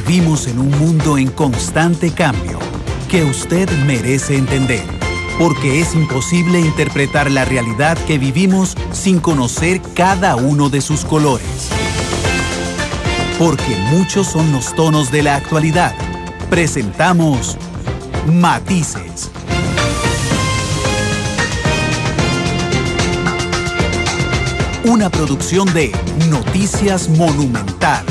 Vivimos en un mundo en constante cambio que usted merece entender, porque es imposible interpretar la realidad que vivimos sin conocer cada uno de sus colores. Porque muchos son los tonos de la actualidad. Presentamos Matices. Una producción de Noticias Monumental.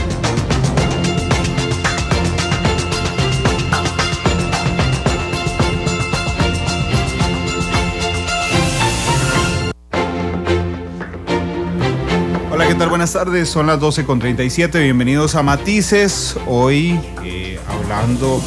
Hola, ¿qué tal? Buenas tardes, son las 12:37, bienvenidos a Matices. Hoy hablando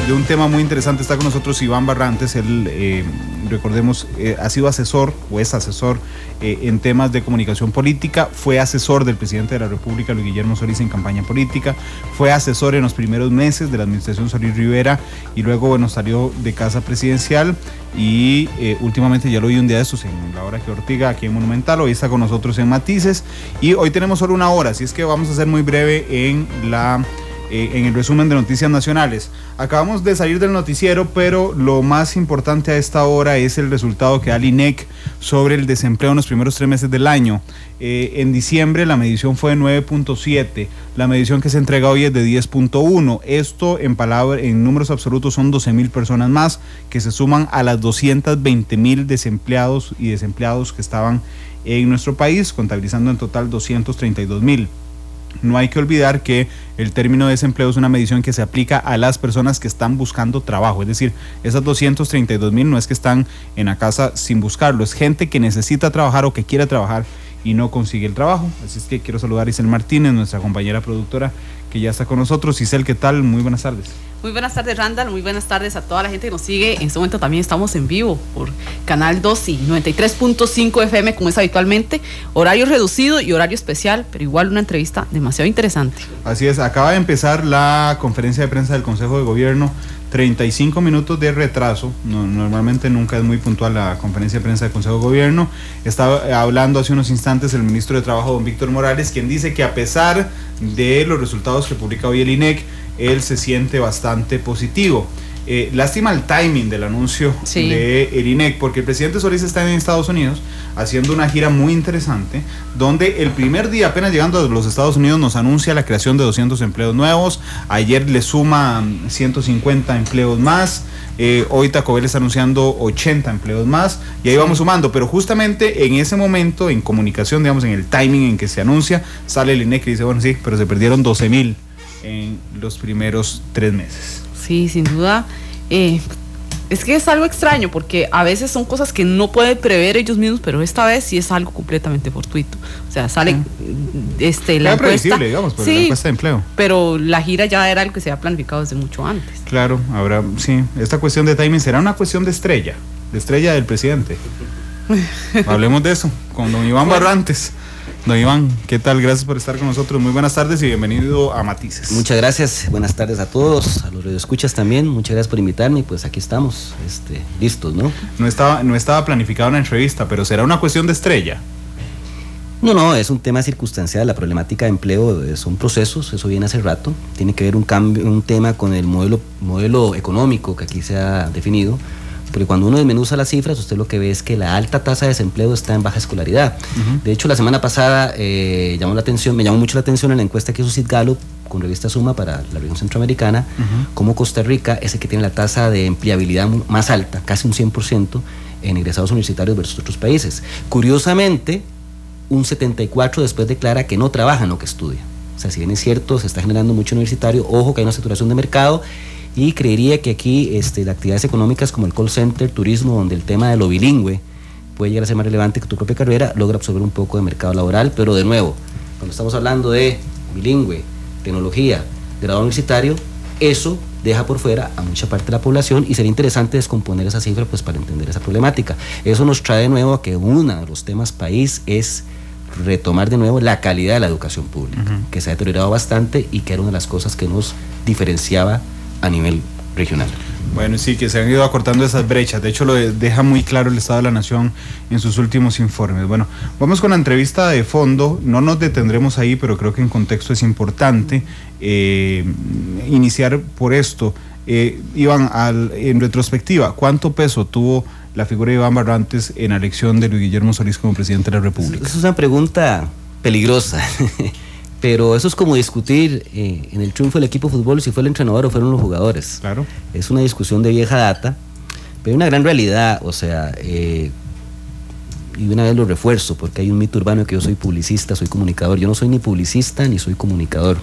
de un tema muy interesante, está con nosotros Iván Barrantes. Él, recordemos, ha sido asesor o es asesor en temas de comunicación política, fue asesor del presidente de la República, Luis Guillermo Solís, en campaña política, fue asesor en los primeros meses de la administración Solís Rivera y luego, bueno, salió de casa presidencial y últimamente ya lo vi un día de estos en la hora que Ortiga, aquí en Monumental. Hoy está con nosotros en Matices y hoy tenemos solo una hora, así es que vamos a ser muy breve en el resumen de noticias nacionales. Acabamos de salir del noticiero, pero lo más importante a esta hora es el resultado que da el INEC sobre el desempleo en los primeros 3 meses del año. En diciembre la medición fue de 9.7, la medición que se entrega hoy es de 10.1. Esto en números absolutos son 12,000 personas más que se suman a las 220,000 desempleados y desempleados que estaban en nuestro país, contabilizando en total 232,000. No hay que olvidar que el término de desempleo es una medición que se aplica a las personas que están buscando trabajo, es decir, esas 232,000 no es que están en la casa sin buscarlo, es gente que necesita trabajar o que quiere trabajar y no consigue el trabajo. Así es que quiero saludar a Isel Martínez, nuestra compañera productora, que ya está con nosotros. Isel, ¿qué tal? Muy buenas tardes. Muy buenas tardes, Randall, muy buenas tardes a toda la gente que nos sigue. En este momento también estamos en vivo por Canal 2 y 93.5 FM, como es habitualmente, horario reducido y horario especial, pero igual una entrevista demasiado interesante. Así es, acaba de empezar la conferencia de prensa del Consejo de Gobierno, 35 minutos de retraso. Normalmente nunca es muy puntual la conferencia de prensa del Consejo de Gobierno. Estaba hablando hace unos instantes el ministro de Trabajo, don Víctor Morales, quien dice que a pesar de los resultados que publica hoy el INEC, él se siente bastante positivo. Lástima el timing del anuncio del INEC, porque el presidente Solís está en Estados Unidos haciendo una gira muy interesante, donde el primer día, apenas llegando a los Estados Unidos, nos anuncia la creación de 200 empleos nuevos. Ayer le suma 150 empleos más. Hoy Taco Bell está anunciando 80 empleos más y ahí vamos sumando, pero justamente en ese momento, en comunicación, digamos, en el timing en que se anuncia, sale el INEC y dice, bueno, sí, pero se perdieron 12,000 en los primeros 3 meses. Sí, sin duda. Es que es algo extraño porque a veces son cosas que no pueden prever ellos mismos, pero esta vez sí es algo completamente fortuito. O sea, sale la encuesta, digamos, pero sí, la encuesta de empleo. Pero la gira ya era algo que se había planificado desde mucho antes. Claro, ahora sí, esta cuestión de timing será una cuestión de estrella del presidente. Hablemos de eso con don Iván Barrantes. Don Iván, ¿qué tal? Gracias por estar con nosotros. Muy buenas tardes y bienvenido a Matices. Muchas gracias, buenas tardes a todos, a los radioescuchas también. Muchas gracias por invitarme y pues aquí estamos, listos, ¿no? No estaba planificada una entrevista, pero ¿será una cuestión de estrella? No, es un tema circunstancial. La problemática de empleo son procesos, eso viene hace rato. Tiene que ver un tema con el modelo económico que aquí se ha definido. Porque cuando uno desmenuza las cifras, usted lo que ve es que la alta tasa de desempleo está en baja escolaridad. De hecho, la semana pasada me llamó mucho la atención en la encuesta que hizo Sid Gallup con revista Suma para la región centroamericana, como Costa Rica es el que tiene la tasa de empleabilidad más alta, casi un 100% en egresados universitarios versus otros países. Curiosamente, un 74% después declara que no trabaja en lo que estudia. O sea, si bien es cierto, se está generando mucho universitario, ojo que hay una saturación de mercado. Y creería que aquí de actividades económicas como el call center, turismo, donde el tema de lo bilingüe puede llegar a ser más relevante que tu propia carrera, logra absorber un poco de mercado laboral, pero de nuevo, cuando estamos hablando de bilingüe, tecnología, grado universitario, eso deja por fuera a mucha parte de la población y sería interesante descomponer esa cifra pues para entender esa problemática. Eso nos trae de nuevo a que uno de los temas país es retomar de nuevo la calidad de la educación pública, que se ha deteriorado bastante y que era una de las cosas que nos diferenciaba a nivel regional. Bueno, sí, que se han ido acortando esas brechas. De hecho, lo deja muy claro el Estado de la Nación en sus últimos informes. Bueno, vamos con la entrevista de fondo. No nos detendremos ahí, pero creo que en contexto es importante iniciar por esto. Iván, en retrospectiva, ¿cuánto peso tuvo la figura de Iván Barrantes en la elección de Luis Guillermo Solís como presidente de la República? Es una pregunta peligrosa. Pero eso es como discutir en el triunfo del equipo de fútbol si fue el entrenador o fueron los jugadores. Claro. Es una discusión de vieja data, pero hay una gran realidad, o sea, y una vez lo refuerzo, porque hay un mito urbano de que yo soy publicista, soy comunicador. Yo no soy ni publicista ni soy comunicador.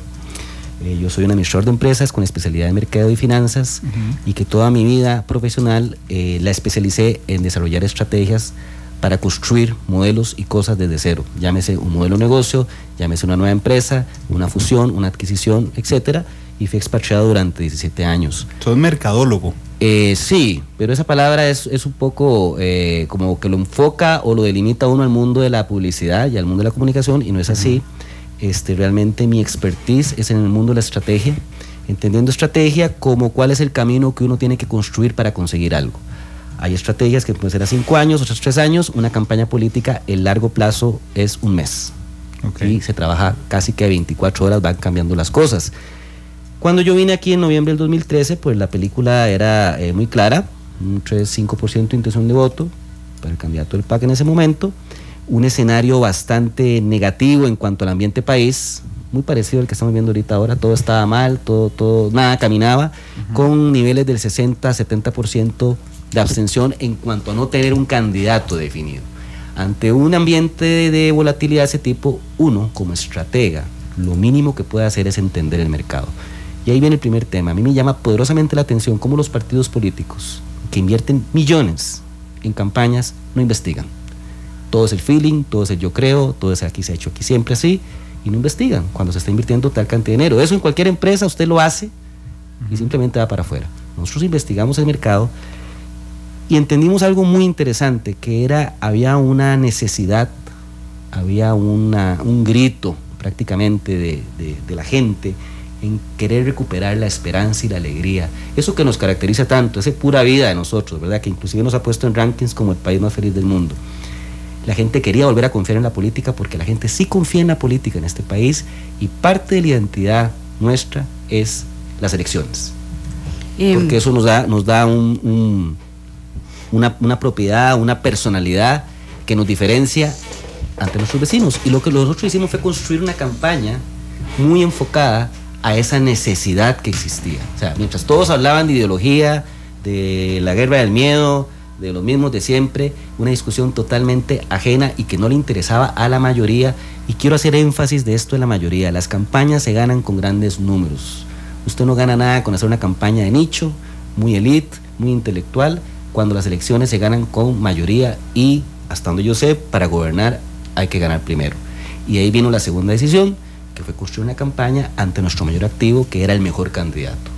Yo soy un administrador de empresas con especialidad en mercado y finanzas, y que toda mi vida profesional la especialicé en desarrollar estrategias para construir modelos y cosas desde cero. Llámese un modelo de negocio, llámese una nueva empresa, una fusión, una adquisición, etcétera. Y fui expatriado durante 17 años. ¿Sos mercadólogo? Sí, pero esa palabra es un poco como que lo enfoca o lo delimita uno al mundo de la publicidad y al mundo de la comunicación, y no es así. Realmente mi expertise es en el mundo de la estrategia, entendiendo estrategia como cuál es el camino que uno tiene que construir para conseguir algo. Hay estrategias que pueden ser a 5 años, otras 3 años. Una campaña política, el largo plazo es un mes. Y se trabaja casi que 24 horas, van cambiando las cosas. Cuando yo vine aquí en noviembre del 2013, pues la película era muy clara, un 3-5% de intención de voto para el candidato del PAC en ese momento, un escenario bastante negativo en cuanto al ambiente país, muy parecido al que estamos viendo ahora. Todo estaba mal, nada caminaba, con niveles del 60-70% de abstención en cuanto a no tener un candidato definido. Ante un ambiente de volatilidad de ese tipo, uno como estratega, lo mínimo que puede hacer es entender el mercado. Y ahí viene el primer tema. A mí me llama poderosamente la atención cómo los partidos políticos que invierten millones en campañas no investigan. Todo es el feeling, todo es el yo creo, todo es aquí se ha hecho aquí siempre así, y no investigan cuando se está invirtiendo tal cantidad de dinero. Eso en cualquier empresa usted lo hace y simplemente va para afuera. Nosotros investigamos el mercado y entendimos algo muy interesante, que había una necesidad, había un grito prácticamente de la gente en querer recuperar la esperanza y la alegría. Eso que nos caracteriza tanto, esa pura vida de nosotros, ¿verdad? Que inclusive nos ha puesto en rankings como el país más feliz del mundo. La gente quería volver a confiar en la política, porque la gente sí confía en la política en este país, y parte de la identidad nuestra es las elecciones. Porque eso nos da una propiedad, una personalidad que nos diferencia ante nuestros vecinos. Y lo que nosotros hicimos fue construir una campaña muy enfocada a esa necesidad que existía. O sea, mientras todos hablaban de ideología, de la guerra del miedo, de los mismos de siempre, una discusión totalmente ajena y que no le interesaba a la mayoría. Y quiero hacer énfasis de esto en la mayoría. Las campañas se ganan con grandes números. Usted no gana nada con hacer una campaña de nicho, muy elite, muy intelectual, cuando las elecciones se ganan con mayoría, y hasta donde yo sé, para gobernar hay que ganar primero. Y ahí vino la segunda decisión, que fue construir una campaña ante nuestro mayor activo, que era el mejor candidato.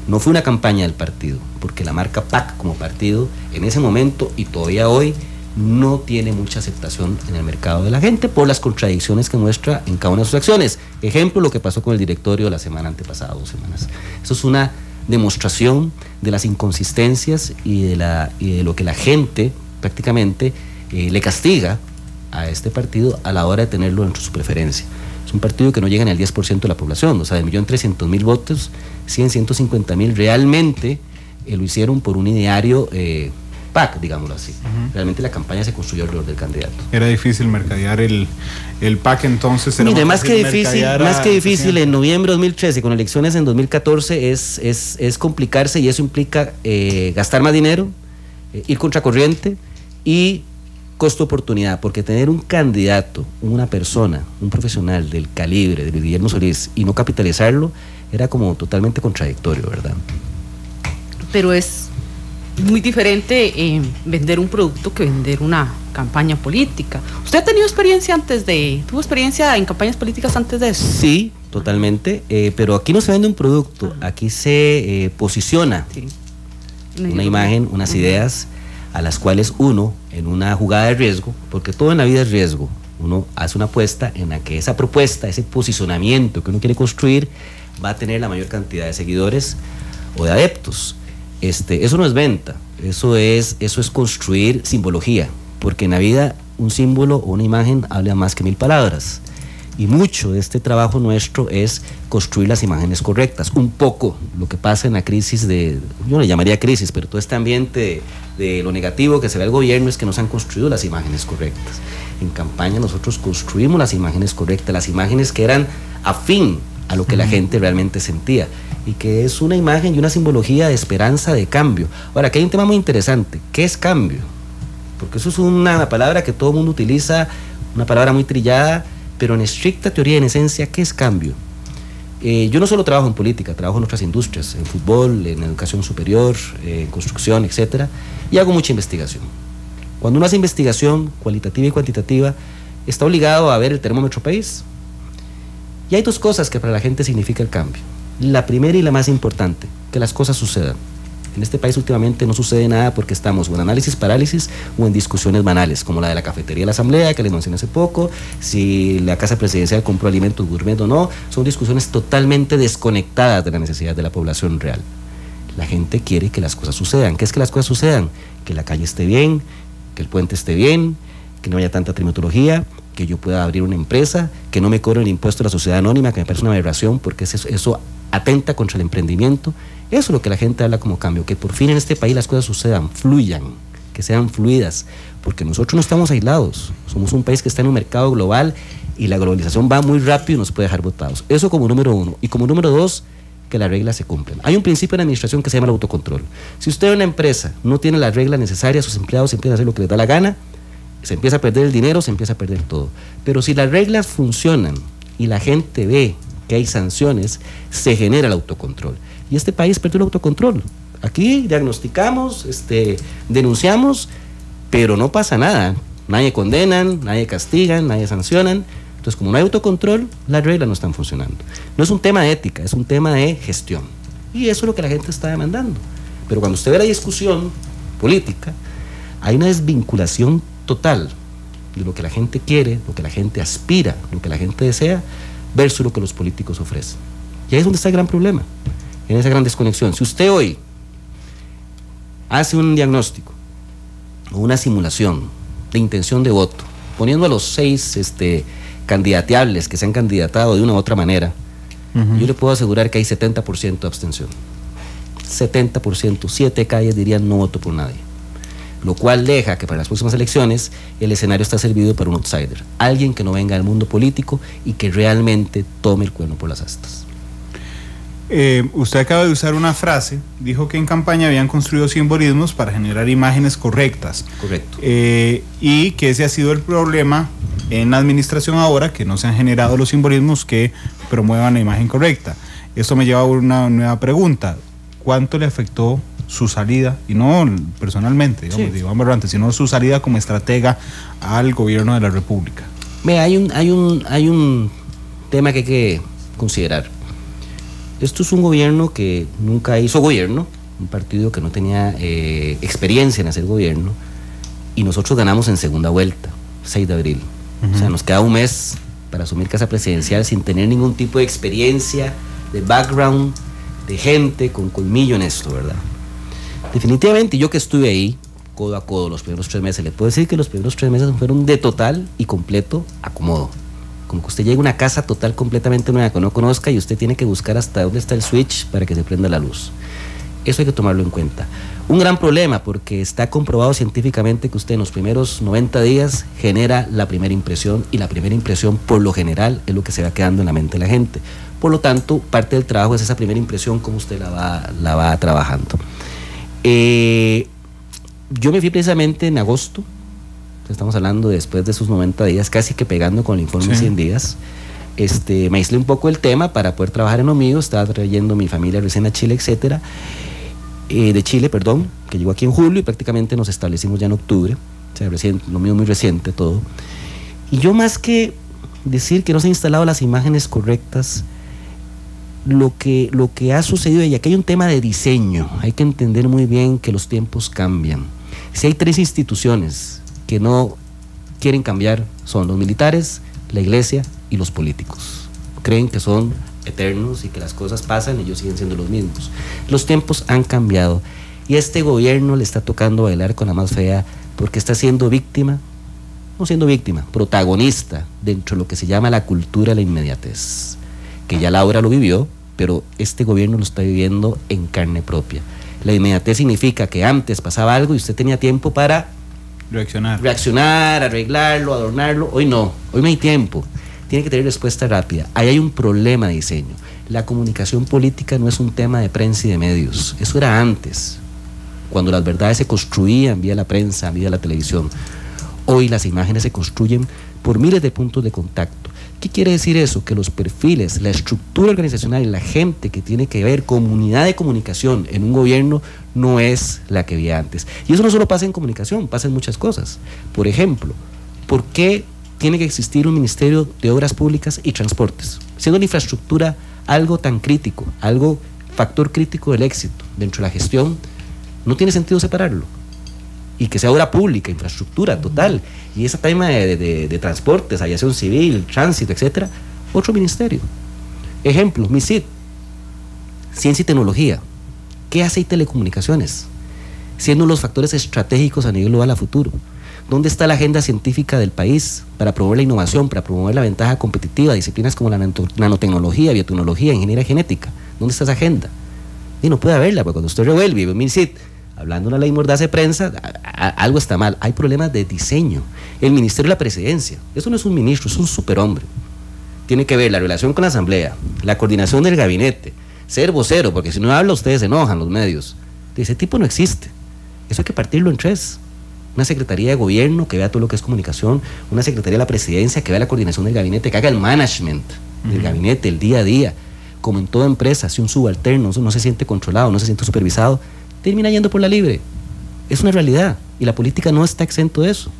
No fue una campaña del partido, porque la marca PAC como partido en ese momento y todavía hoy no tiene mucha aceptación en el mercado de la gente por las contradicciones que muestra en cada una de sus acciones. Ejemplo, lo que pasó con el directorio la semana antepasada, 2 semanas. Eso es una demostración de las inconsistencias y de lo que la gente prácticamente le castiga a este partido a la hora de tenerlo dentro de su preferencia. Es un partido que no llega ni al 10% de la población, o sea, de 1.300.000 votos, 150.000 realmente lo hicieron por un ideario PAC, digámoslo así. Realmente la campaña se construyó alrededor del candidato. Era difícil mercadear el PAC entonces. Mire, más que difícil, en noviembre de 2013, con elecciones en 2014, es complicarse, y eso implica gastar más dinero, ir contracorriente y costo-oportunidad, porque tener un candidato, una persona, un profesional del calibre de Guillermo Solís y no capitalizarlo era como totalmente contradictorio, ¿verdad? Pero es muy diferente vender un producto que vender una campaña política. ¿Usted ha tenido experiencia tuvo experiencia en campañas políticas antes de eso? Sí, totalmente, pero aquí no se vende un producto, aquí se posiciona una imagen, unas ideas a las cuales uno, en una jugada de riesgo, porque todo en la vida es riesgo, uno hace una apuesta en la que esa propuesta, ese posicionamiento que uno quiere construir, va a tener la mayor cantidad de seguidores o de adeptos. Eso no es venta, eso es construir simbología, porque en la vida un símbolo o una imagen habla más que 1000 palabras. Y mucho de este trabajo nuestro es construir las imágenes correctas. Un poco lo que pasa en la crisis yo le llamaría crisis, pero todo este ambiente de lo negativo que se ve al gobierno es que no se han construido las imágenes correctas. En campaña nosotros construimos las imágenes correctas, las imágenes que eran afín a lo que la gente realmente sentía, y que es una imagen y una simbología de esperanza, de cambio. Ahora, aquí hay un tema muy interesante. ¿Qué es cambio? Porque eso es una palabra que todo el mundo utiliza, una palabra muy trillada, pero en estricta teoría, en esencia, ¿qué es cambio? Yo no solo trabajo en política, trabajo en otras industrias, en fútbol, en educación superior, en construcción, etcétera, y hago mucha investigación. Cuando uno hace investigación cualitativa y cuantitativa, está obligado a ver el termómetro país. Y hay dos cosas que para la gente significa el cambio. La primera y la más importante, que las cosas sucedan. En este país últimamente no sucede nada porque estamos o en análisis parálisis o en discusiones banales, como la de la cafetería de la Asamblea, que les mencioné hace poco, si la Casa Presidencial compró alimentos gourmet o no. Son discusiones totalmente desconectadas de la necesidad de la población real. La gente quiere que las cosas sucedan. ¿Qué es que las cosas sucedan? Que la calle esté bien, que el puente esté bien, que no haya tanta trimetología, que yo pueda abrir una empresa, que no me cobren el impuesto a la sociedad anónima, que me parece una aberración porque eso atenta contra el emprendimiento. Eso es lo que la gente habla como cambio, que por fin en este país las cosas sucedan, fluyan, que sean fluidas, porque nosotros no estamos aislados, somos un país que está en un mercado global y la globalización va muy rápido y nos puede dejar botados. Eso como número uno. Y como número dos, que las reglas se cumplen. Hay un principio en la administración que se llama el autocontrol. Si usted en una empresa no tiene las reglas necesarias, sus empleados empiezan a hacer lo que les da la gana, se empieza a perder el dinero, se empieza a perder todo. Pero si las reglas funcionan y la gente ve que hay sanciones, se genera el autocontrol. Y este país perdió el autocontrol. Aquí diagnosticamos, denunciamos, pero no pasa nada. Nadie condenan, nadie castigan, nadie sancionan. Entonces, como no hay autocontrol, las reglas no están funcionando. No es un tema de ética, es un tema de gestión. Y eso es lo que la gente está demandando. Pero cuando usted ve la discusión política, hay una desvinculación total de lo que la gente quiere, lo que la gente aspira, lo que la gente desea, versus lo que los políticos ofrecen. Y ahí es donde está el gran problema, en esa gran desconexión. Si usted hoy hace un diagnóstico o una simulación de intención de voto, poniendo a los 6 candidateables que se han candidatado de una u otra manera, yo le puedo asegurar que hay 70% de abstención. 70%, 7 calles dirían no voto por nadie. Lo cual deja que para las próximas elecciones el escenario está servido para un outsider, alguien que no venga del mundo político y que realmente tome el cuerno por las astas. Usted acaba de usar una frase, dijo que en campaña habían construido simbolismos para generar imágenes correctas. Correcto. Y que ese ha sido el problema en la administración ahora, que no se han generado los simbolismos que promuevan la imagen correcta. Esto me lleva a una nueva pregunta. ¿Cuánto le afectó su salida, y no personalmente, digamos, de Iván Barrantes, sino su salida como estratega al gobierno de la República? Hay un tema que hay que considerar. Esto es un gobierno que nunca hizo gobierno, un partido que no tenía experiencia en hacer gobierno, y nosotros ganamos en segunda vuelta, 6 de abril. O sea, nos queda un mes para asumir Casa Presidencial sin tener ningún tipo de experiencia, de background, de gente con colmillo en esto, ¿verdad? Definitivamente, yo que estuve ahí, codo a codo, los primeros 3 meses, le puedo decir que los primeros 3 meses fueron de total y completo acomodo. Como que usted llega a una casa total completamente nueva que no conozca y usted tiene que buscar hasta dónde está el switch para que se prenda la luz. Eso hay que tomarlo en cuenta. Un gran problema, porque está comprobado científicamente que usted en los primeros 90 días genera la primera impresión, y la primera impresión por lo general es lo que se va quedando en la mente de la gente. Por lo tanto, parte del trabajo es esa primera impresión, cómo usted la va trabajando. Yo me fui precisamente en agosto, estamos hablando después de esos 90 días, casi que pegando con el informe 100 días. Me aislé un poco el tema para poder trabajar en lo mío. Estaba trayendo mi familia recién a Chile, etcétera, de Chile, perdón, que llegó aquí en julio, y prácticamente nos establecimos ya en octubre. O sea, lo mío muy reciente todo. Y yo, más que decir que no se han instalado las imágenes correctas, lo que ha sucedido, y aquí hay un tema de diseño, hay que entender muy bien que los tiempos cambian. Si hay 3 instituciones que no quieren cambiar, son los militares, la iglesia y los políticos. Creen que son eternos y que las cosas pasan y ellos siguen siendo los mismos. Los tiempos han cambiado. Y a este gobierno le está tocando bailar con la más fea, porque está siendo víctima, no siendo víctima, protagonista dentro de lo que se llama la cultura de la inmediatez, que ya Laura lo vivió, pero este gobierno lo está viviendo en carne propia. La inmediatez significa que antes pasaba algo y usted tenía tiempo para reaccionar, arreglarlo, adornarlo. Hoy no hay tiempo, tiene que tener respuesta rápida. Ahí hay un problema de diseño. La comunicación política no es un tema de prensa y de medios, eso era antes, cuando las verdades se construían vía la prensa, vía la televisión. Hoy las imágenes se construyen por miles de puntos de contacto. ¿Qué quiere decir eso? Que los perfiles, la estructura organizacional y la gente que tiene que ver comunidad de comunicación en un gobierno no es la que había antes. Y eso no solo pasa en comunicación, pasa en muchas cosas. Por ejemplo, ¿por qué tiene que existir un Ministerio de Obras Públicas y Transportes? Siendo la infraestructura algo tan crítico, algo factor crítico del éxito dentro de la gestión, no tiene sentido separarlo. Y que sea obra pública, infraestructura total, y ese tema de transportes, aviación civil, tránsito, etcétera, otro ministerio. Ejemplo, MISID, ciencia y tecnología. ¿Qué hace y telecomunicaciones? Siendo los factores estratégicos a nivel global a futuro. ¿Dónde está la agenda científica del país para promover la innovación, para promover la ventaja competitiva, disciplinas como la nanotecnología, biotecnología, ingeniería genética? ¿Dónde está esa agenda? Y no puede haberla, porque cuando usted revuelve MISID hablando de una ley mordaz de prensa, algo está mal. Hay problemas de diseño. El Ministerio de la Presidencia, eso no es un ministro, es un superhombre. Tiene que ver la relación con la Asamblea, la coordinación del gabinete, ser vocero, porque si no habla ustedes se enojan los medios. Ese tipo no existe. Eso hay que partirlo en tres. Una Secretaría de Gobierno que vea todo lo que es comunicación, una Secretaría de la Presidencia que vea la coordinación del gabinete, que haga el management del gabinete, el día a día. Como en toda empresa, si un subalterno no se siente controlado, no se siente supervisado, termina yendo por la libre. Es una realidad y la política no está exento de eso.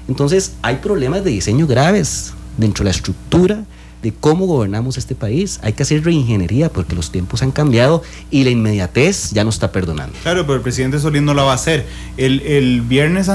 Entonces hay problemas de diseño graves dentro de la estructura de cómo gobernamos este país. Hay que hacer reingeniería porque los tiempos han cambiado y la inmediatez ya no está perdonando. Claro, pero el presidente Solís no la va a hacer. El viernes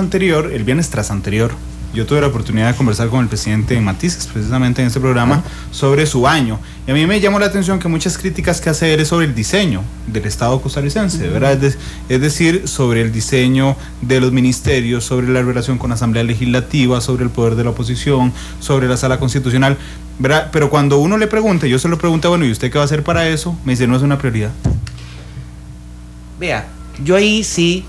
tras anterior, yo tuve la oportunidad de conversar con el presidente en Matices, precisamente en este programa, sobre su año. Y a mí me llamó la atención que muchas críticas que hace él es sobre el diseño del Estado costarricense, ¿verdad? Es decir, sobre el diseño de los ministerios, sobre la relación con la Asamblea Legislativa, sobre el poder de la oposición, sobre la Sala Constitucional, ¿verdad? Pero cuando uno le pregunta, yo se lo pregunté, bueno, ¿y usted qué va a hacer para eso? Me dice, no es una prioridad. Vea, yo ahí sí,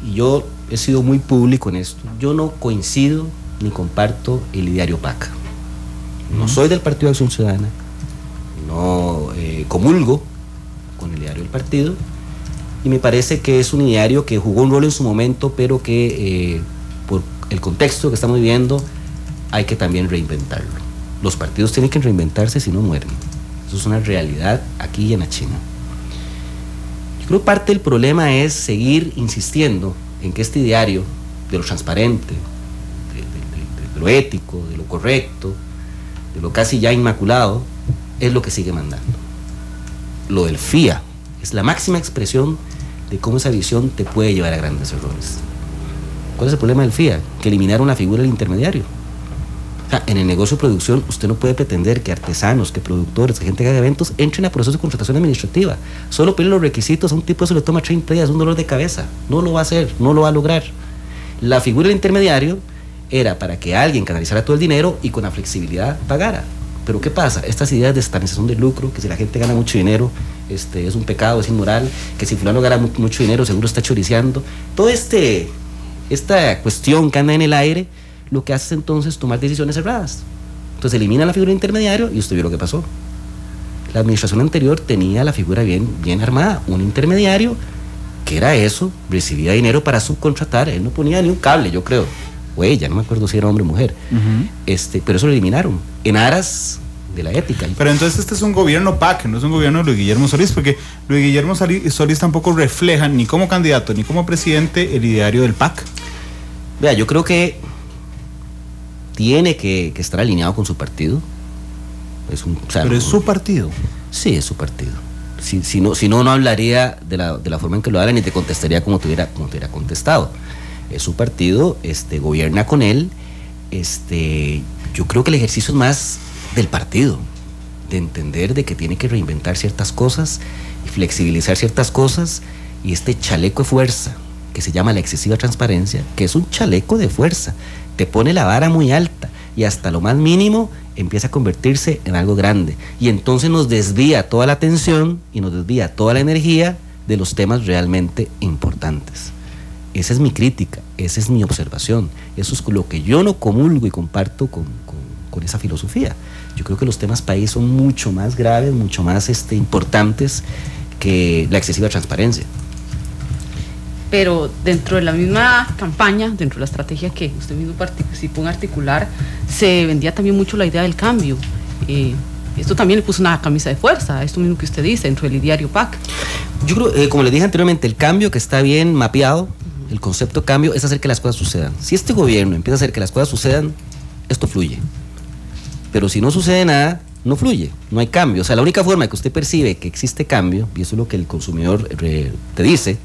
y yo he sido muy público en esto. Yo no coincido ni comparto el ideario PAC. No soy del Partido de Acción Ciudadana, no comulgo con el ideario del partido, y me parece que es un ideario que jugó un rol en su momento, pero que por el contexto que estamos viviendo hay que también reinventarlo. Los partidos tienen que reinventarse, si no mueren. Eso es una realidad aquí y en la China. Yo creo que parte del problema es seguir insistiendo en que este ideario de lo transparente, de lo ético, de lo correcto, de lo casi ya inmaculado, es lo que sigue mandando. Lo del FIA es la máxima expresión de cómo esa visión te puede llevar a grandes errores. ¿Cuál es el problema del FIA? Que eliminaron la figura del intermediario. O sea, en el negocio de producción usted no puede pretender que artesanos, que productores, que gente que haga eventos entren a procesos de contratación administrativa. Solo pedir los requisitos a un tipo, eso le toma 30 días, un dolor de cabeza. No lo va a hacer, no lo va a lograr. La figura del intermediario era para que alguien canalizara todo el dinero y con la flexibilidad pagara. Pero ¿qué pasa? Estas ideas de estabilización del lucro, que si la gente gana mucho dinero, es un pecado, es inmoral, que si fulano gana mucho dinero seguro está choriceando. Toda esta cuestión que anda en el aire, lo que hace es entonces tomar decisiones erradas. Entonces elimina la figura de intermediario y usted vio lo que pasó. La administración anterior tenía la figura bien armada, un intermediario que era eso, recibía dinero para subcontratar, él no ponía ni un cable, yo creo, o ella, no me acuerdo si era hombre o mujer, pero eso lo eliminaron, en aras de la ética. Pero entonces este es un gobierno PAC, no es un gobierno de Luis Guillermo Solís, porque Luis Guillermo Solís tampoco refleja ni como candidato ni como presidente el ideario del PAC. Vea, yo creo que tiene que estar alineado con su partido. Pero es su partido. Sí, es su partido. Si no hablaría de la forma en que lo habla ni te contestaría como te hubiera contestado. Es su partido, gobierna con él. Yo creo que el ejercicio es más del partido, de entender de que tiene que reinventar ciertas cosas y flexibilizar ciertas cosas y este chaleco de fuerza que se llama la excesiva transparencia, que es un chaleco de fuerza, te pone la vara muy alta y hasta lo más mínimo empieza a convertirse en algo grande, y entonces nos desvía toda la atención y nos desvía toda la energía de los temas realmente importantes. Esa es mi crítica, esa es mi observación, eso es lo que yo no comulgo y comparto con esa filosofía. Yo creo que los temas país son mucho más graves, mucho más importantes que la excesiva transparencia. Pero dentro de la misma campaña, dentro de la estrategia que usted mismo participó en articular, se vendía también mucho la idea del cambio. Esto también le puso una camisa de fuerza, esto mismo que usted dice, dentro del diario PAC. Yo creo, como le dije anteriormente, el cambio que está bien mapeado, el concepto cambio es hacer que las cosas sucedan. Si este gobierno empieza a hacer que las cosas sucedan, esto fluye. Pero si no sucede nada, no fluye, no hay cambio. O sea, la única forma que usted percibe que existe cambio, y eso es lo que el consumidor te dice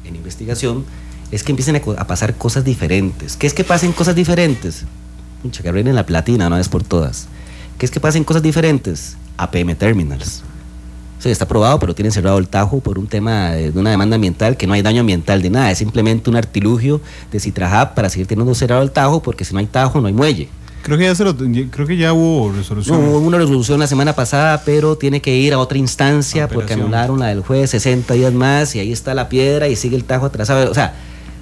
en investigación, es que empiecen a pasar cosas diferentes. ¿Qué es que pasen cosas diferentes? Mucha que en la platina, una vez por todas. ¿Qué es que pasen cosas diferentes? APM Terminals. O sea, está aprobado, pero tienen cerrado el Tajo por un tema de una demanda ambiental, que no hay daño ambiental de nada, es simplemente un artilugio de Citrajap para seguir teniendo cerrado el Tajo, porque si no hay Tajo no hay muelle. Creo que ya hubo resolución. No, hubo una resolución la semana pasada, pero tiene que ir a otra instancia porque anularon la del juez 60 días más, y ahí está la piedra y sigue el Tajo atrasado. O sea,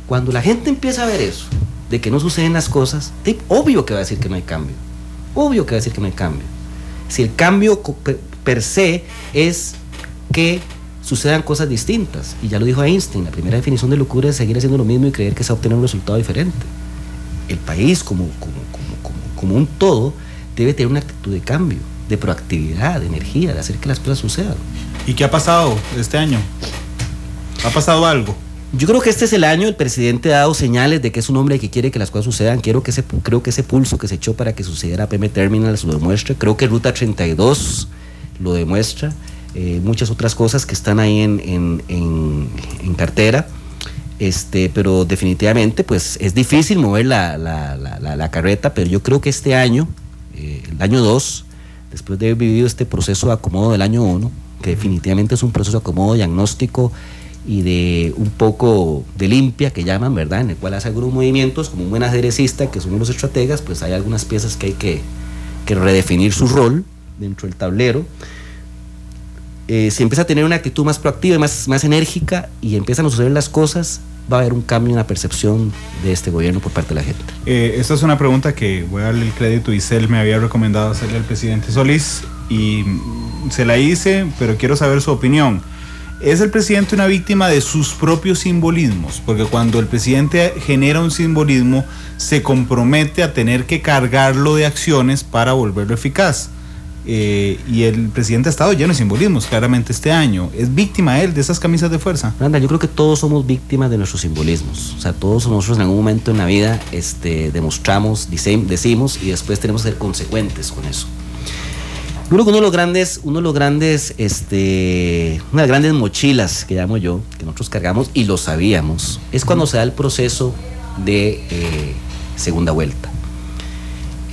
cuando la gente empieza a ver eso, de que no suceden las cosas, obvio que va a decir que no hay cambio. Obvio que va a decir que no hay cambio. Si el cambio per se es que sucedan cosas distintas, y ya lo dijo Einstein, la primera definición de locura es seguir haciendo lo mismo y creer que se va a obtener un resultado diferente. El país como un todo debe tener una actitud de cambio, de proactividad, de energía, de hacer que las cosas sucedan. ¿Y qué ha pasado este año? ¿Ha pasado algo? Yo creo que este es el año, el presidente ha dado señales de que es un hombre que quiere que las cosas sucedan. Creo que ese pulso que se echó para que sucediera APM Terminals lo demuestra. Creo que Ruta 32 lo demuestra. Muchas otras cosas que están ahí en cartera. Pero definitivamente pues es difícil mover la carreta, pero yo creo que este año, el año 2, después de haber vivido este proceso de acomodo del año 1, que definitivamente es un proceso de acomodo diagnóstico y de un poco de limpia, que llaman, ¿verdad?, en el cual hace algunos movimientos, como un buen ajedrecista, que son los estrategas, pues hay algunas piezas que hay que redefinir su rol dentro del tablero. Si empieza a tener una actitud más proactiva y más enérgica, y empiezan a suceder las cosas, va a haber un cambio en la percepción de este gobierno por parte de la gente. Esta es una pregunta que voy a darle el crédito. Isel me había recomendado hacerle al presidente Solís y se la hice, pero quiero saber su opinión. ¿Es el presidente una víctima de sus propios simbolismos? Porque cuando el presidente genera un simbolismo, se compromete a tener que cargarlo de acciones para volverlo eficaz. Y el presidente ha estado lleno de simbolismos claramente este año. ¿Es víctima él de esas camisas de fuerza? Anda, yo creo que todos somos víctimas de nuestros simbolismos. O sea, todos nosotros en algún momento en la vida demostramos, decimos, y después tenemos que ser consecuentes con eso. Yo creo que una de las grandes mochilas que llamo yo, que nosotros cargamos y lo sabíamos, es cuando se da el proceso de segunda vuelta,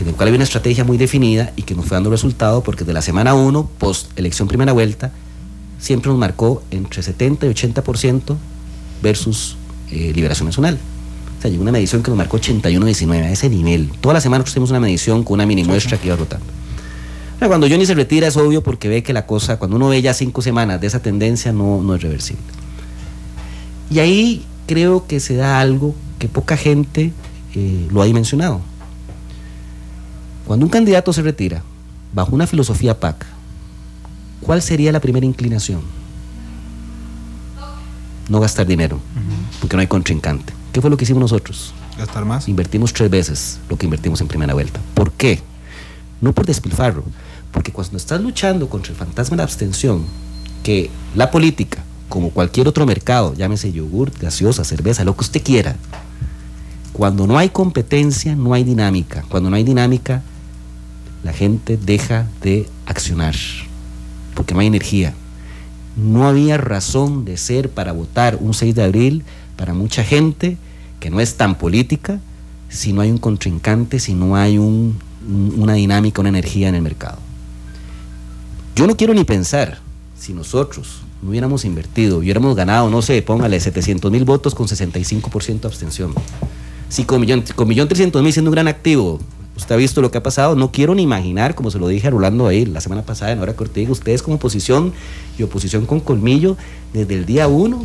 en el cual había una estrategia muy definida y que nos fue dando resultado, porque de la semana 1, post elección primera vuelta, siempre nos marcó entre 70 y 80% versus Liberación Nacional. O sea, llegó una medición que nos marcó 81-19, a ese nivel. Toda la semana nosotros tenemos una medición con una mini muestra que iba rotando. Cuando Johnny se retira es obvio, porque ve que la cosa, cuando uno ve ya 5 semanas de esa tendencia, no es reversible. Y ahí creo que se da algo que poca gente lo ha dimensionado. Cuando un candidato se retira bajo una filosofía PAC, ¿cuál sería la primera inclinación? No gastar dinero, porque no hay contrincante. ¿Qué fue lo que hicimos nosotros? ¿Gastar más? Invertimos 3 veces lo que invertimos en primera vuelta. ¿Por qué? No por despilfarro, porque cuando estás luchando contra el fantasma de la abstención, que la política, como cualquier otro mercado, llámese yogur, gaseosa, cerveza, lo que usted quiera, cuando no hay competencia, no hay dinámica. Cuando no hay dinámica, la gente deja de accionar, porque no hay energía. No había razón de ser para votar un 6 de abril para mucha gente que no es tan política, si no hay un contrincante, si no hay una dinámica, una energía en el mercado. Yo no quiero ni pensar si nosotros no hubiéramos invertido, hubiéramos ganado, no sé, póngale 700,000 votos con 65% de abstención. Si con 1.300.000 siendo un gran activo, usted ha visto lo que ha pasado, no quiero ni imaginar, como se lo dije a Rolando ahí la semana pasada en Hora Cortiga, ustedes como oposición y oposición con colmillo, desde el día 1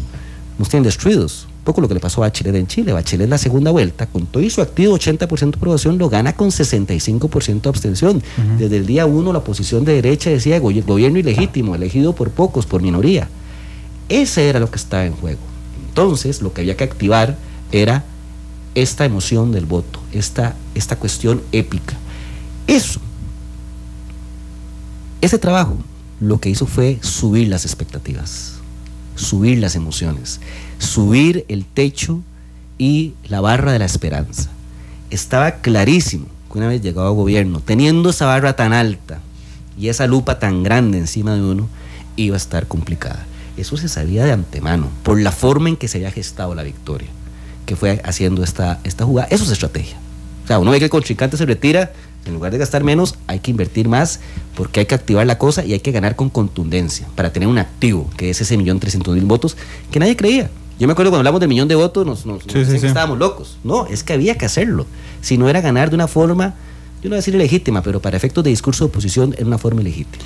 nos tienen destruidos. Un poco lo que le pasó a Bachelet en Chile. Bachelet la segunda vuelta, con todo y su activo 80% de aprobación, lo gana con 65% de abstención. Desde el día 1 la oposición de derecha decía gobierno ilegítimo, elegido por pocos, por minoría. Ese era lo que estaba en juego. Entonces lo que había que activar era esta emoción del voto, esta cuestión épica. Ese trabajo lo que hizo fue subir las expectativas, subir las emociones, subir el techo y la barra de la esperanza. Estaba clarísimo que una vez llegado a gobierno, teniendo esa barra tan alta y esa lupa tan grande encima de uno, iba a estar complicada. Eso se sabía de antemano, por la forma en que se había gestado la victoria, que fue haciendo esta jugada. Eso es estrategia. O sea, uno ve que el contrincante se retira, en lugar de gastar menos, hay que invertir más, porque hay que activar la cosa y hay que ganar con contundencia, para tener un activo, que es ese 1.300.000 votos, que nadie creía. Yo me acuerdo cuando hablamos del 1.000.000 de votos, nos decían que estábamos locos. No, es que había que hacerlo. Si no era ganar de una forma, yo no voy a decir ilegítima, pero para efectos de discurso de oposición, era una forma ilegítima.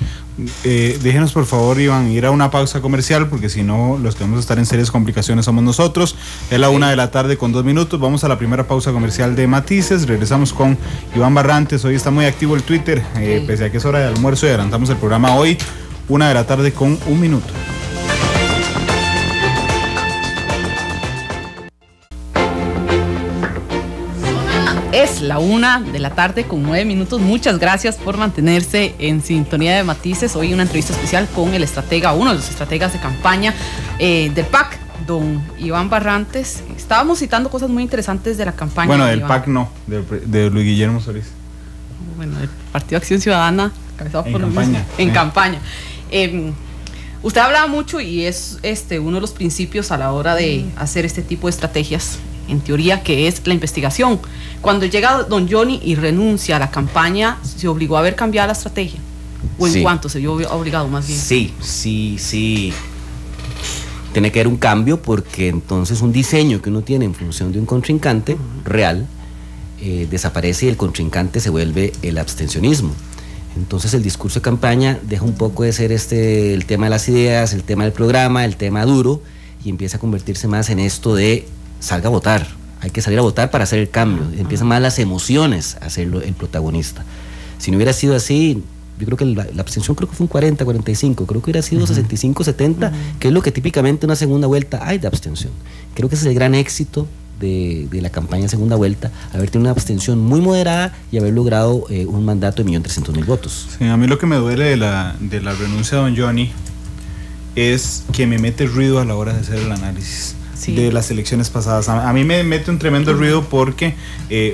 Déjenos por favor, Iván, ir a una pausa comercial, porque si no, los que vamos a estar en serias complicaciones somos nosotros. Es la 1:00 con 2 minutos. Vamos a la primera pausa comercial de Matices. Regresamos con Iván Barrantes. Hoy está muy activo el Twitter, pese a que es hora de almuerzo, y adelantamos el programa hoy, 1:00 con 1 minuto. Es la 1:00 con 9 minutos. Muchas gracias por mantenerse en sintonía de Matices. Hoy una entrevista especial con el estratega, uno de los estrategas de campaña del PAC, don Iván Barrantes. Estábamos citando cosas muy interesantes de la campaña. Bueno, del PAC no, de Luis Guillermo Solís. Bueno, del Partido Acción Ciudadana, cabezado por campaña. En campaña. Usted hablaba mucho y es uno de los principios a la hora de hacer este tipo de estrategias, en teoría, que es la investigación. Cuando llega don Johnny y renuncia a la campaña, ¿se obligó a haber cambiado la estrategia? ¿O en cuánto se vio obligado más bien? Sí. Tiene que haber un cambio, porque entonces un diseño que uno tiene en función de un contrincante real desaparece y el contrincante se vuelve el abstencionismo. Entonces el discurso de campaña deja un poco de ser el tema de las ideas, el tema del programa, el tema duro, y empieza a convertirse más en esto de salga a votar. Hay que salir a votar para hacer el cambio. Empiezan más las emociones a ser el protagonista. Si no hubiera sido así, yo creo que la abstención creo que fue un 40, 45, creo que hubiera sido 65, 70, que es lo que típicamente una segunda vuelta hay de abstención. Creo que ese es el gran éxito de la campaña segunda vuelta, haber tenido una abstención muy moderada y haber logrado un mandato de 1.300.000 votos. Sí, a mí lo que me duele de la renuncia de don Johnny es que me mete ruido a la hora de hacer el análisis de las elecciones pasadas. A mí me mete un tremendo ruido, porque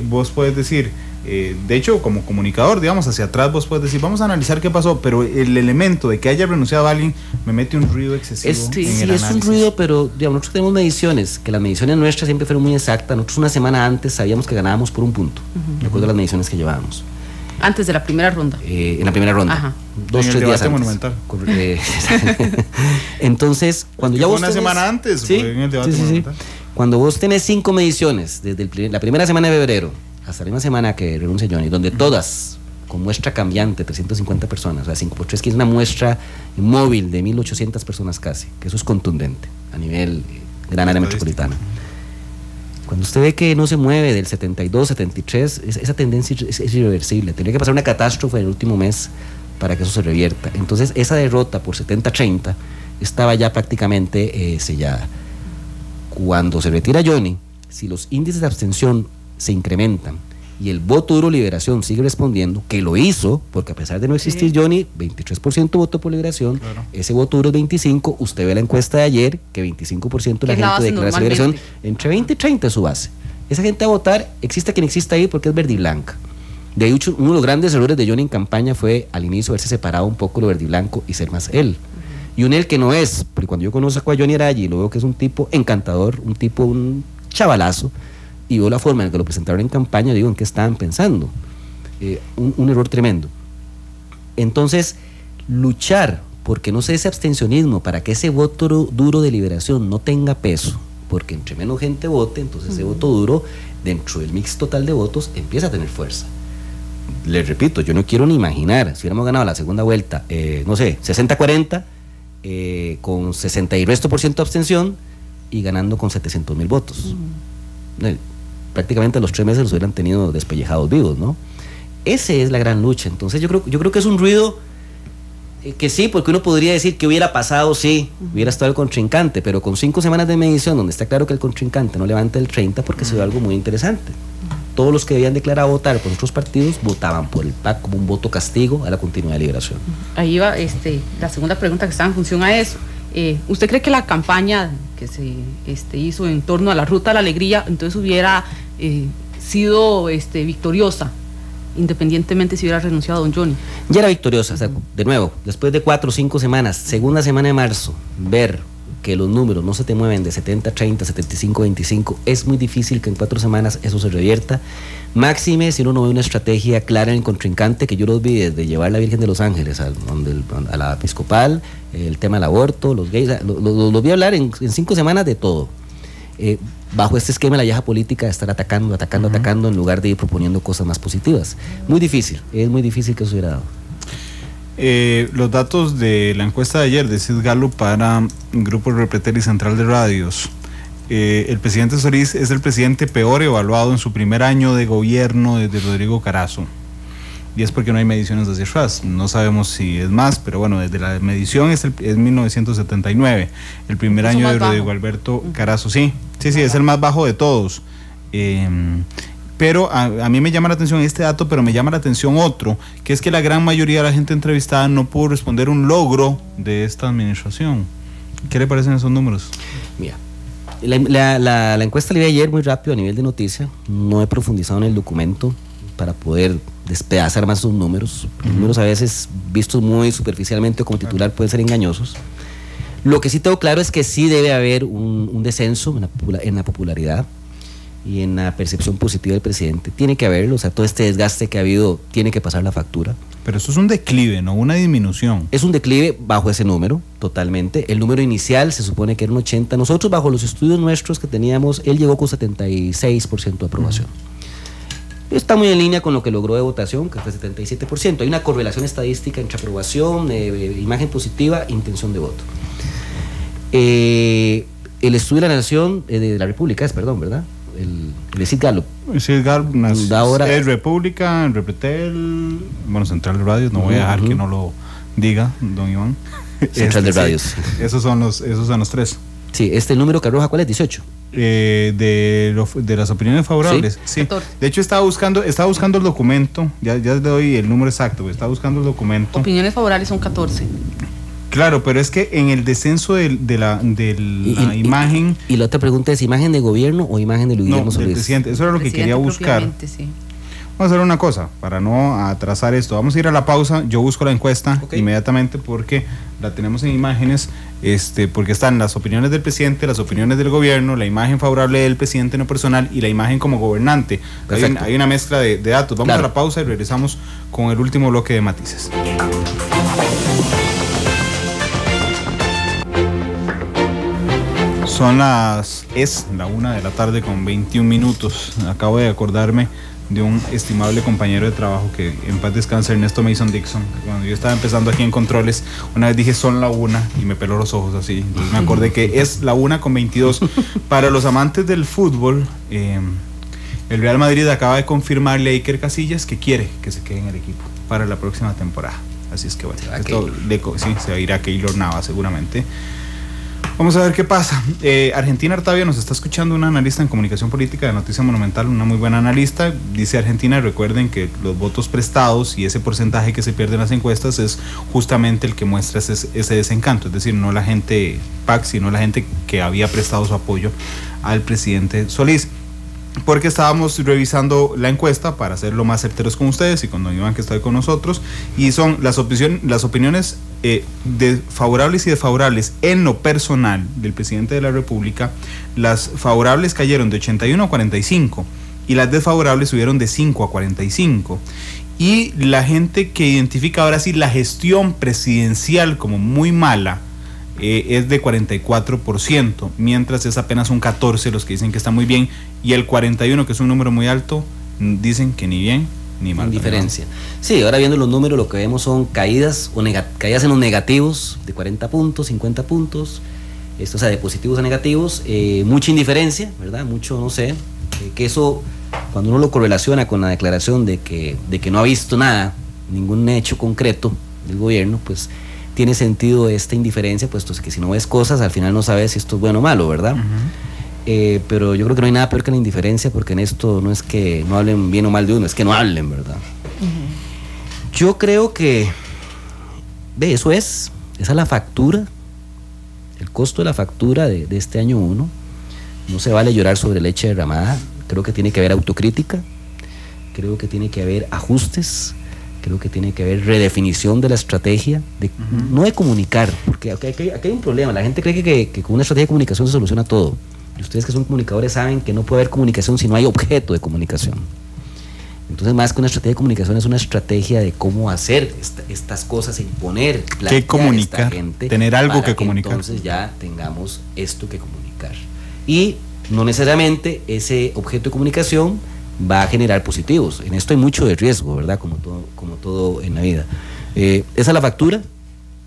vos puedes decir, de hecho, como comunicador, digamos, hacia atrás vos puedes decir, vamos a analizar qué pasó, pero el elemento de que haya renunciado a alguien me mete un ruido excesivo en el análisis. Es un ruido, pero digamos, nosotros tenemos mediciones, que las mediciones nuestras siempre fueron muy exactas. Nosotros una semana antes sabíamos que ganábamos por un punto, de acuerdo a las mediciones que llevábamos. Antes de la primera ronda. En la primera ronda. Ajá. 2-3 días antes. Monumental. Entonces, cuando ya vos una semana antes, ¿sí? En el debate monumental. Cuando vos tenés 5 mediciones, desde la primera semana de febrero hasta la misma semana que renuncia Johnny, donde todas con muestra cambiante, 350 personas, o sea, 5 por 3, que es una muestra móvil de 1.800 personas casi, que eso es contundente a nivel gran área metropolitana. Cuando usted ve que no se mueve del 72, 73, esa tendencia es irreversible. Tendría que pasar una catástrofe en el último mes para que eso se revierta. Entonces, esa derrota por 70-30 estaba ya prácticamente sellada. Cuando se retira Johnny, si los índices de abstención se incrementan y el voto duro Liberación sigue respondiendo, que lo hizo, porque a pesar de no existir Johnny, 23% votó por Liberación, claro. Ese voto duro es 25%, usted ve la encuesta de ayer, que 25% de la gente declara Liberación, entre 20 y 30 es su base. Esa gente va a votar, exista quien exista ahí, porque es verde y blanca. De hecho, uno de los grandes errores de Johnny en campaña fue al inicio haberse separado un poco lo verde y blanco y ser más él. Y un él que no es, porque cuando yo conozco a Johnny Araya y lo veo que es un tipo encantador, un chavalazo, y veo la forma en que lo presentaron en campaña, digo, ¿en qué estaban pensando? Un error tremendo. Entonces, luchar porque no sé ese abstencionismo, para que ese voto duro de liberación no tenga peso, porque entre menos gente vote, entonces ese voto duro dentro del mix total de votos empieza a tener fuerza. Les repito, yo no quiero ni imaginar si hubiéramos ganado la segunda vuelta, no sé, 60-40, con 60 y resto % de abstención y ganando con 700,000 votos. Prácticamente los 3 meses los hubieran tenido despellejados vivos, ¿no? Esa es la gran lucha. Entonces yo creo que es un ruido que sí, porque uno podría decir que hubiera pasado, sí, hubiera estado el contrincante, pero con 5 semanas de medición donde está claro que el contrincante no levanta el 30, porque se ve algo muy interesante. Todos los que habían declarado votar por otros partidos votaban por el PAC como un voto castigo a la continuidad de liberación. Ahí va la segunda pregunta que está en función a eso. ¿Usted cree que la campaña que se hizo en torno a la Ruta a la Alegría entonces hubiera sido victoriosa, independientemente si hubiera renunciado don Johnny? Ya era victoriosa, o sea, de nuevo, después de 4 o 5 semanas, segunda semana de marzo, ver que los números no se te mueven de 70-30, 75-25, es muy difícil que en 4 semanas eso se revierta. Máxime si uno no ve una estrategia clara en el contrincante, que yo los vi desde llevar la Virgen de los Ángeles a la episcopal, el tema del aborto, los gays, los vi hablar en 5 semanas de todo. Bajo este esquema de la vieja política de estar atacando en lugar de ir proponiendo cosas más positivas. Muy difícil, es muy difícil que eso hubiera dado. Los datos de la encuesta de ayer de Sid Gallup para Grupo Repretel y Central de Radios. El presidente Solís es el presidente peor evaluado en su primer año de gobierno desde Rodrigo Carazo. Y es porque no hay mediciones hacia atrás. No sabemos si es más, pero bueno, desde la medición es 1979, el primer año de Rodrigo bajo. Alberto Carazo. Sí, es el más bajo de todos. Pero a mí me llama la atención este dato, pero me llama la atención otro, que es que la gran mayoría de la gente entrevistada no pudo responder un logro de esta administración. ¿Qué le parecen esos números? Mira, la encuesta la vi ayer muy rápido a nivel de noticia, no he profundizado en el documento para poder despedazar más sus números. Los números a veces vistos muy superficialmente o como titular pueden ser engañosos. Lo que sí tengo claro es que sí debe haber un descenso en la popularidad y en la percepción positiva del presidente. Tiene que haberlo, o sea, todo este desgaste que ha habido tiene que pasar la factura. Pero eso es un declive, no una disminución. Es un declive bajo ese número, totalmente. El número inicial se supone que era un 80. Nosotros, bajo los estudios nuestros que teníamos, él llegó con 76% de aprobación. Está muy en línea con lo que logró de votación, que fue 77%. Hay una correlación estadística entre aprobación, imagen positiva, intención de voto. El estudio de la Nación, de la República, ¿verdad? El Sid Gallup. Sid Gallup es República, Repretel, bueno, Central de Radios, no voy a dejar que no lo diga, don Iván. Central de Radios. Sí, esos son los 3. Sí, el número que arroja, ¿cuál es? 18. De las opiniones favorables. Sí. De hecho estaba buscando el documento, ya le doy el número exacto, estaba buscando el documento. Opiniones favorables son 14. Claro, pero es que en el descenso de la imagen... Y la otra pregunta es, ¿imagen de gobierno o imagen de Guillermo Solís? Del presidente, eso era lo que quería buscar. Sí. Vamos a hacer una cosa, para no atrasar esto, vamos a ir a la pausa, yo busco la encuesta inmediatamente porque la tenemos en imágenes, porque están las opiniones del presidente, las opiniones del gobierno, la imagen favorable del presidente en lo personal y la imagen como gobernante. Hay una mezcla de datos. Vamos a la pausa y regresamos con el último bloque de Matices. Es la 1:00 con 21 minutos. Acabo de acordarme de un estimable compañero de trabajo que en paz descanse, Ernesto Mason Dixon. Cuando yo estaba empezando aquí en Controles, una vez dije son la 1 y me peló los ojos así. Entonces me acordé que es la 1:22. Para los amantes del fútbol, el Real Madrid acaba de confirmarle a Iker Casillas que quiere que se quede en el equipo para la próxima temporada. Así es que bueno, se va a ir a Keylor Navas seguramente. Vamos a ver qué pasa. Argentina Artavia nos está escuchando, una analista en comunicación política de Noticia Monumental, una muy buena analista. Dice Argentina, recuerden que los votos prestados y ese porcentaje que se pierde en las encuestas es justamente el que muestra ese desencanto, es decir, no la gente PAC, sino la gente que había prestado su apoyo al presidente Solís. Porque estábamos revisando la encuesta para ser lo más certeros con ustedes y con don Iván que está ahí con nosotros, y son las opiniones de favorables y desfavorables en lo personal del presidente de la República. Las favorables cayeron de 81 a 45 y las desfavorables subieron de 5 a 45. Y la gente que identifica ahora sí la gestión presidencial como muy mala es de 44%, mientras es apenas un 14% los que dicen que está muy bien, y el 41%, que es un número muy alto, dicen que ni bien ni mal. Indiferencia. Sí, ahora viendo los números lo que vemos son caídas caídas en los negativos de 40 puntos, 50 puntos, o sea, de positivos a negativos, mucha indiferencia, ¿verdad? Mucho, no sé, que eso, cuando uno lo correlaciona con la declaración de que no ha visto nada, ningún hecho concreto del gobierno, pues tiene sentido esta indiferencia, puesto que si no ves cosas, al final no sabes si esto es bueno o malo, ¿verdad? Pero yo creo que no hay nada peor que la indiferencia, porque en esto no es que no hablen bien o mal de uno, es que no hablen, ¿verdad? Yo creo que esa es la factura, el costo de la factura de este año 1. No se vale llorar sobre leche derramada. Creo que tiene que haber autocrítica, creo que tiene que haber ajustes, creo que tiene que haber redefinición de la estrategia, no de comunicar, porque aquí hay un problema. La gente cree que con una estrategia de comunicación se soluciona todo. Y ustedes que son comunicadores saben que no puede haber comunicación si no hay objeto de comunicación. Entonces, más que una estrategia de comunicación, es una estrategia de cómo hacer estas cosas, imponer, ¿qué comunicar? A esta gente, tener algo para que comunicar. Entonces ya tengamos esto que comunicar. Y no necesariamente ese objeto de comunicación va a generar positivos. En esto hay mucho de riesgo, ¿verdad? Como todo en la vida. Esa es la factura,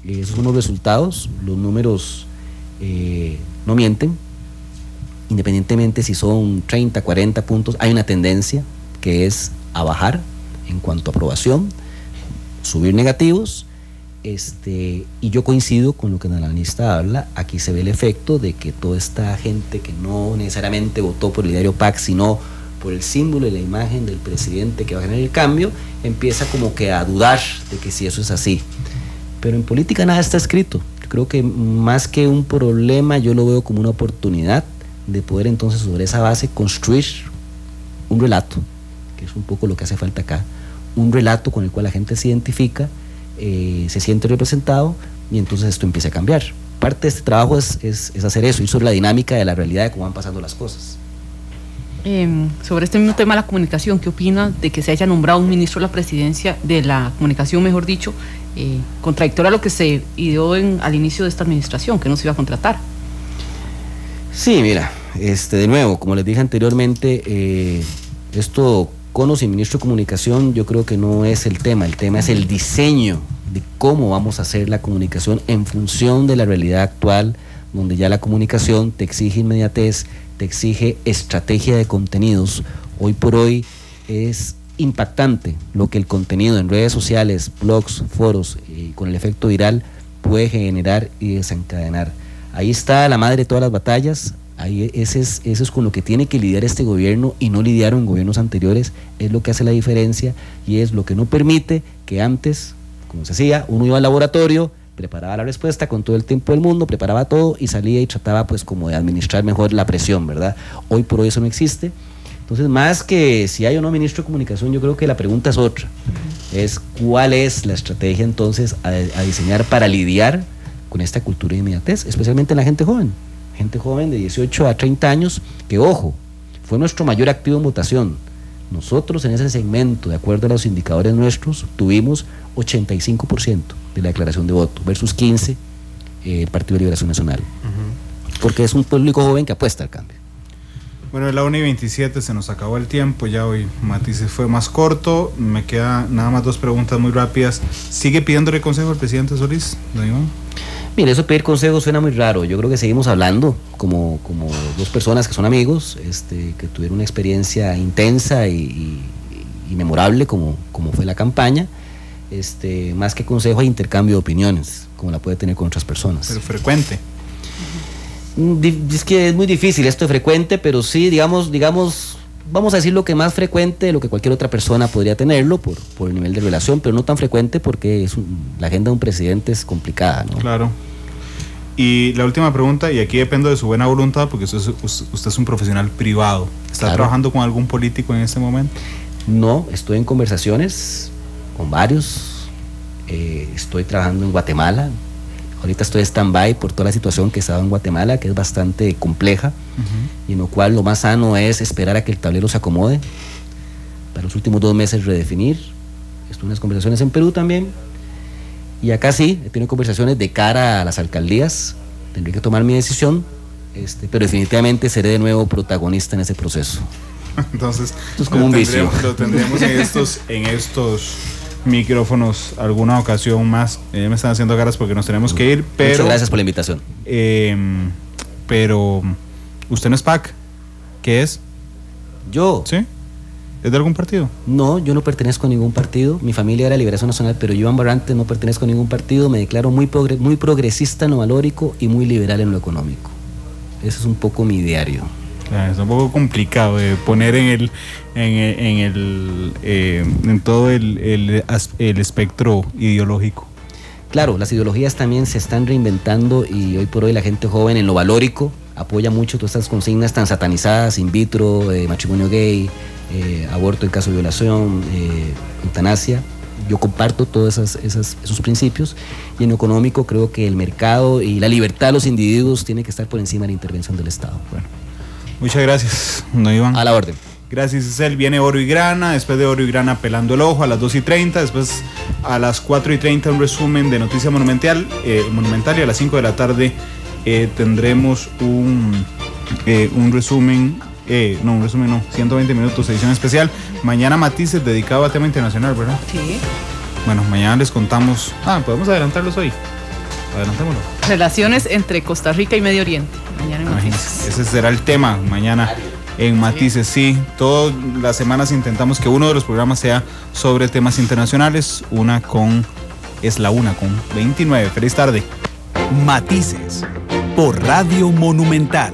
esos son los resultados, los números no mienten. Independientemente si son 30, 40 puntos, hay una tendencia que es a bajar en cuanto a aprobación, subir negativos, y yo coincido con lo que el analista habla. Aquí se ve el efecto de que toda esta gente que no necesariamente votó por el diario PAC, sino por el símbolo y la imagen del presidente que va a generar el cambio, empieza como que a dudar de que si eso es así. Pero en política nada está escrito. Yo creo que más que un problema, yo lo veo como una oportunidad de poder entonces sobre esa base construir un relato, que es un poco lo que hace falta acá, un relato con el cual la gente se identifica, se siente representado, y entonces esto empieza a cambiar. Parte de este trabajo es hacer eso, ir sobre la dinámica de la realidad de cómo van pasando las cosas. Sobre este mismo tema de la comunicación, ¿qué opina de que se haya nombrado un ministro de la presidencia de la comunicación, mejor dicho, contradictorio a lo que se ideó al inicio de esta administración, que no se iba a contratar? Sí, mira, de nuevo, como les dije anteriormente, esto con o sin ministro de comunicación, yo creo que no es el tema es el diseño de cómo vamos a hacer la comunicación en función de la realidad actual, donde ya la comunicación te exige inmediatez, te exige estrategia de contenidos. Hoy por hoy es impactante lo que el contenido en redes sociales, blogs, foros, con el efecto viral puede generar y desencadenar. Ahí está la madre de todas las batallas. Ahí eso es con lo que tiene que lidiar este gobierno, y no lidiaron en gobiernos anteriores. Es lo que hace la diferencia, y es lo que no permite que antes, como se hacía, uno iba al laboratorio, preparaba la respuesta con todo el tiempo del mundo, preparaba todo y salía y trataba pues como de administrar mejor la presión, ¿verdad? Hoy por hoy eso no existe. Entonces, más que si hay o no ministro de comunicación, yo creo que la pregunta es otra. Es cuál es la estrategia entonces a diseñar para lidiar con esta cultura de inmediatez, especialmente en la gente joven de 18 a 30 años, que ojo, fue nuestro mayor activo en votación. Nosotros en ese segmento, de acuerdo a los indicadores nuestros, tuvimos 85% de la declaración de voto versus 15% el Partido de Liberación Nacional, porque es un público joven que apuesta al cambio. Bueno, es la 1:27, se nos acabó el tiempo, ya hoy Matices fue más corto. Me queda nada más 2 preguntas muy rápidas. ¿Sigue pidiéndole consejo al presidente Solís, don Iván? Mire, eso de pedir consejos suena muy raro. Yo creo que seguimos hablando como dos personas que son amigos, que tuvieron una experiencia intensa y memorable como fue la campaña. Más que consejo, hay intercambio de opiniones, como la puede tener con otras personas. Pero frecuente. Es que es muy difícil esto de frecuente, pero sí, digamos, vamos a decir lo que más frecuente de lo que cualquier otra persona podría tenerlo por el nivel de relación, pero no tan frecuente porque la agenda de un presidente es complicada, ¿no? Claro. Y la última pregunta, y aquí dependo de su buena voluntad, porque usted es un profesional privado. ¿Está trabajando con algún político en este momento? No, estoy en conversaciones con varios. Estoy trabajando en Guatemala. Ahorita estoy stand-by por toda la situación que he estado en Guatemala, que es bastante compleja, y en lo cual lo más sano es esperar a que el tablero se acomode. Para los últimos 2 meses redefinir. estuve en unas conversaciones en Perú también, y acá sí, he tenido conversaciones de cara a las alcaldías, tendré que tomar mi decisión, pero definitivamente seré de nuevo protagonista en ese proceso. Entonces, esto es como un vicio. Lo tendremos en estos micrófonos alguna ocasión más. Me están haciendo caras porque nos tenemos que ir, pero... Muchas gracias por la invitación. Pero, ¿usted no es PAC? ¿Qué es? ¿Yo? ¿Sí? ¿Es de algún partido? No, yo no pertenezco a ningún partido. Mi familia era Liberación Nacional, pero yo, Iván Barrantes, no pertenezco a ningún partido. Me declaro muy progresista en lo valórico y muy liberal en lo económico. Ese es un poco mi diario. Es un poco complicado de poner en todo el espectro ideológico. Claro, las ideologías también se están reinventando y hoy por hoy la gente joven en lo valórico apoya mucho todas estas consignas tan satanizadas: in vitro, matrimonio gay, aborto en caso de violación, eutanasia. Yo comparto todos esos principios, y en lo económico creo que el mercado y la libertad de los individuos tiene que estar por encima de la intervención del Estado. Bueno, muchas gracias, don Iván. A la orden. Gracias, Isel. Viene Oro y Grana, después de Oro y Grana Pelando el Ojo a las 2:30, después a las 4:30 un resumen de Noticia Monumental, y a las 5 de la tarde tendremos un resumen, 120 minutos, edición especial. Mañana Matices dedicado a tema internacional, ¿verdad? Sí. Bueno, mañana les contamos, podemos adelantarlos hoy. Adelantémoslo. Relaciones entre Costa Rica y Medio Oriente. Mañana en Matices. Ese será el tema mañana en Matices. Sí, todas las semanas intentamos que uno de los programas sea sobre temas internacionales. Es la 1:29. Feliz tarde. Matices por Radio Monumental.